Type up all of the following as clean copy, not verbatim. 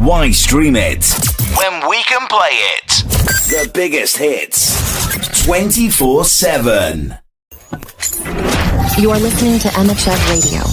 Why stream it when we can play it? The biggest hits 24/7. You are listening to Emmachev Radio.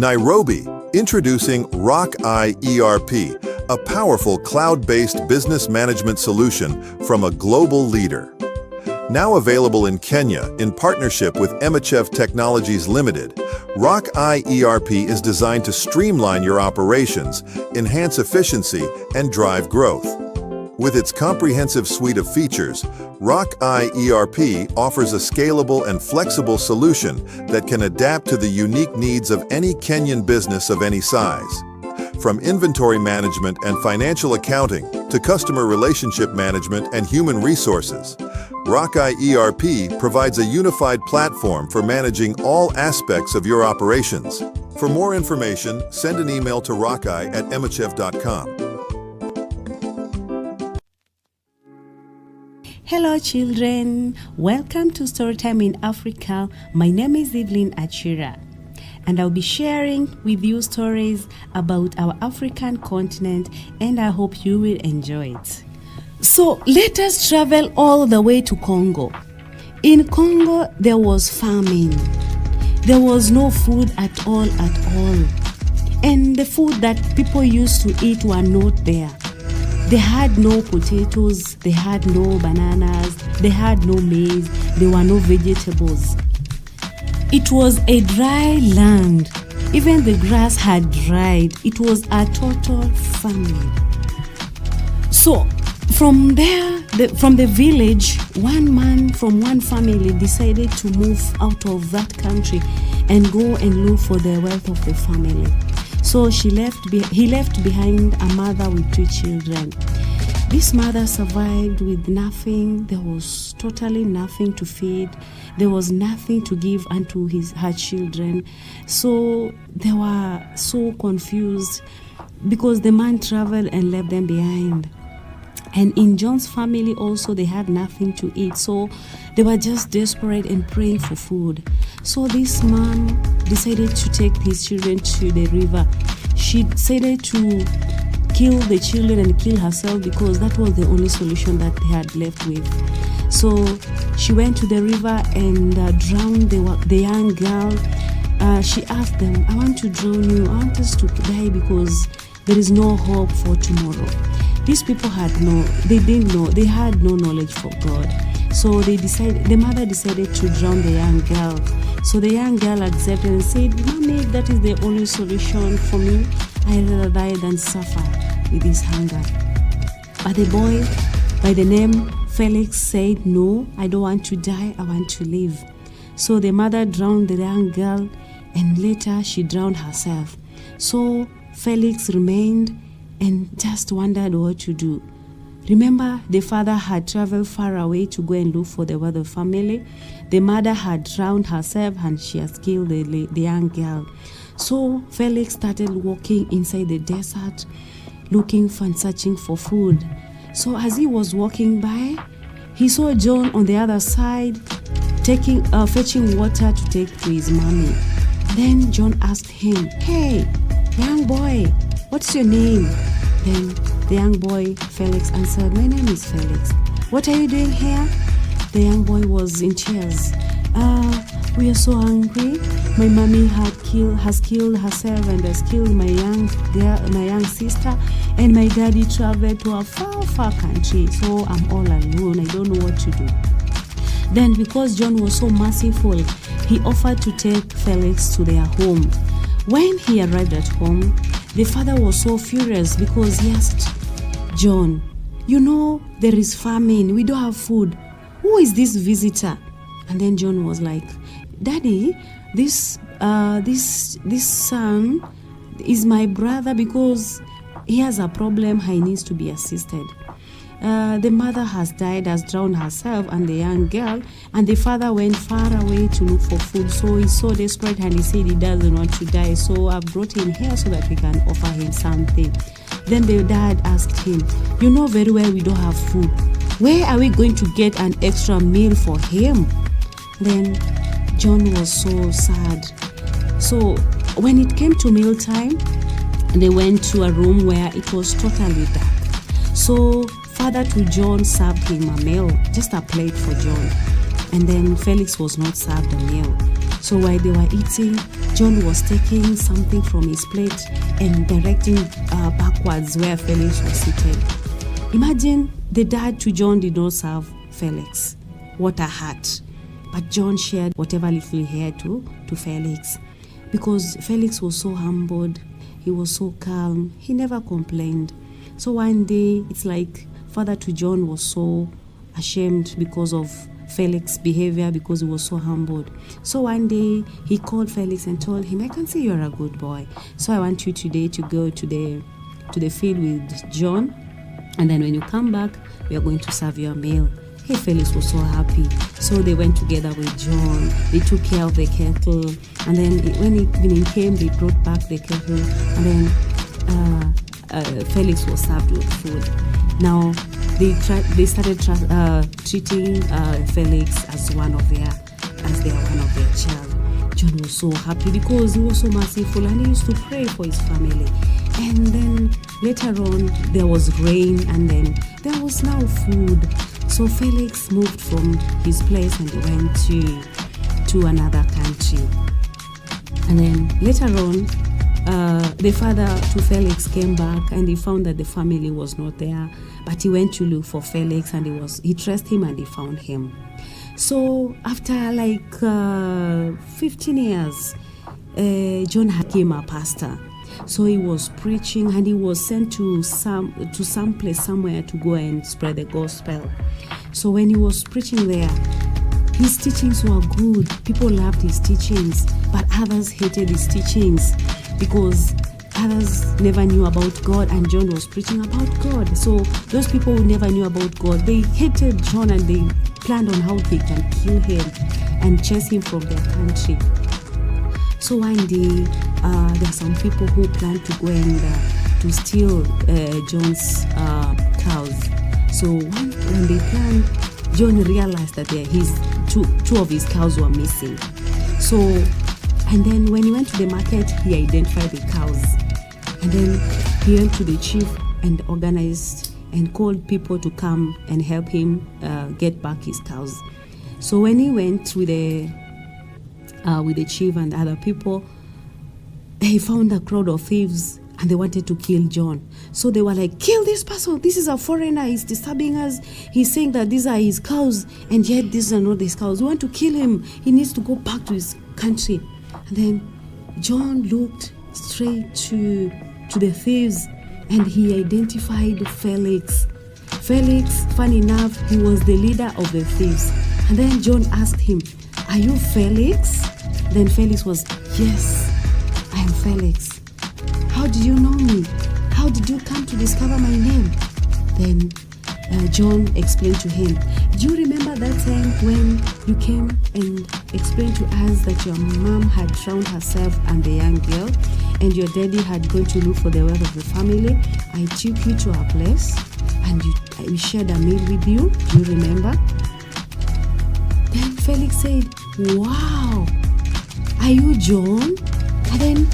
Nairobi, introducing RockEye ERP, a powerful cloud-based business management solution from a global leader. Now available in Kenya in partnership with Emmachev Technologies Limited, RockEye ERP is designed to streamline your operations, enhance efficiency, and drive growth. With its comprehensive suite of features, RockEye ERP offers a scalable and flexible solution that can adapt to the unique needs of any Kenyan business of any size. From inventory management and financial accounting to customer relationship management and human resources, RockEye ERP provides a unified platform for managing all aspects of your operations. For more information, send an email to rockeye@emmachev.com. Hello children, welcome to Storytime in Africa. My name is Evelyn Achira, and I'll be sharing with you stories about our African continent, and I hope you will enjoy it. So let us travel all the way to Congo. In Congo, there was famine. There was no food at all. And the food that people used to eat were not there. They had no potatoes, they had no bananas, they had no maize, there were no vegetables. It was a dry land. Even the grass had dried. It was a total famine. So from there, from the village, one man from one family decided to move out of that country and go and look for the wealth of the family. So he left behind a mother with 2 children. This mother survived with nothing. There was totally nothing to feed. There was nothing to give unto her children. So they were so confused because the man traveled and left them behind. And in John's family also, they had nothing to eat. So they were just desperate and praying for food. So this mom decided to take his children to the river. She decided to kill the children and kill herself because that was the only solution that they had left with. So she went to the river and drowned the young girl. She asked them, I want to drown you. I want us to die because there is no hope for tomorrow. These people had they had no knowledge for God. So the mother decided to drown the young girl. So the young girl accepted and said, Mommy, that is the only solution for me. I'd rather die than suffer with this hunger. But the boy by the name Felix said, no, I don't want to die, I want to live. So the mother drowned the young girl and later she drowned herself. So Felix remained and just wondered what to do. Remember, the father had traveled far away to go and look for the other family. The mother had drowned herself and she has killed the young girl. So Felix started walking inside the desert, looking for and searching for food. So as he was walking by, he saw John on the other side fetching water to take to his mommy. Then John asked him, Hey, young boy, what's your name? Then the young boy, Felix, answered, My name is Felix. What are you doing here? The young boy was in tears. We are so hungry. My mommy has killed herself and has killed my young sister. And my daddy traveled to a far country. So I'm all alone. I don't know what to do. Then because John was so merciful, he offered to take Felix to their home. When he arrived at home, the father was so furious because he asked John, there is famine. We don't have food. Who is this visitor? And then John was like, Daddy, this son is my brother because he has a problem. He needs to be assisted. The mother has died, has drowned herself and the young girl, and the father went far away to look for food. So he's so desperate and he said he doesn't want to die. So I brought him here so that we can offer him something. Then the dad asked him, You know very well we don't have food. Where are we going to get an extra meal for him? Then John was so sad. So when it came to mealtime, they went to a room where it was totally dark. So father to John served him a meal, just a plate for John. And then Felix was not served a meal. So while they were eating, John was taking something from his plate and directing backwards where Felix was seated. Imagine the dad to John did not serve Felix. What a heart. But John shared whatever little he had to Felix, because Felix was so humbled. He was so calm. He never complained. So one day, it's like father to John was so ashamed because of Felix's behavior, because he was so humbled. So one day, he called Felix and told him, I can see you're a good boy. So I want you today to go to the field with John. And then when you come back, we are going to serve your meal. Hey, Felix was so happy. So they went together with John. They took care of the cattle. And then when evening came, they brought back the cattle. And then Felix was served with food. Now, they started treating Felix as one of their child. John was so happy because he was so merciful, and he used to pray for his family. And then later on, there was rain, and then there was now food. So Felix moved from his place and went to another country. And then later on, the father to Felix came back, and he found that the family was not there. But he went to look for Felix, and he traced him, and he found him. So after 15 years, John became a pastor. So he was preaching, and he was sent to some place somewhere to go and spread the gospel. So when he was preaching there, his teachings were good. People loved his teachings, but others hated his teachings because others never knew about God, and John was preaching about God. So those people who never knew about God, they hated John, and they planned on how they can kill him and chase him from their country. So one day, there are some people who planned to go and to steal John's cows. So when they planned, John realized that two of his cows were missing. So, and then when he went to the market, he identified the cows. And then he went to the chief and organized and called people to come and help him get back his cows. So when he went with the chief and other people, he found a crowd of thieves, and they wanted to kill John. So they were like, kill this person. This is a foreigner. He's disturbing us. He's saying that these are his cows, and yet these are not his cows. We want to kill him. He needs to go back to his country. And then John looked straight to the thieves, and he identified Felix. Felix, funny enough, he was the leader of the thieves. And then John asked him, are you Felix? Then Felix was, yes, I am Felix. How did you know me? How did you come to discover my name? Then John explained to him, do you remember that time when you came and explained to us that your mom had drowned herself and the young girl, and your daddy had gone to look for the wealth of the family? I took you to our place, and we shared a meal with you. Do you remember? Then Felix said, wow, are you John? And then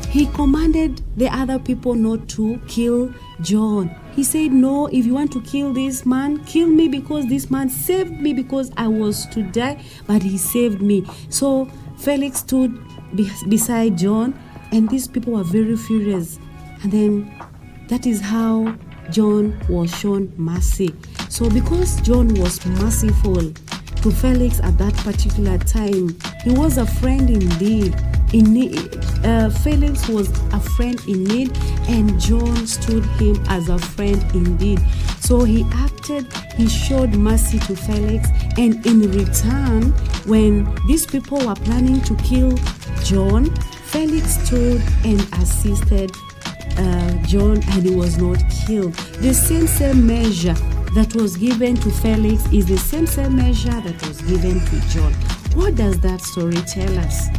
he commanded the other people not to kill John. He said, no, if you want to kill this man, kill me, because this man saved me, because I was to die, but he saved me. So Felix stood beside John, and these people were very furious. And then that is how John was shown mercy. So because John was merciful to Felix at that particular time, he was a friend indeed. Felix was a friend in need, and John stood him as a friend indeed. So he showed mercy to Felix, and in return, when these people were planning to kill John, Felix stood and assisted John, and he was not killed. The same measure that was given to Felix is the same measure that was given to John. What does that story tell us?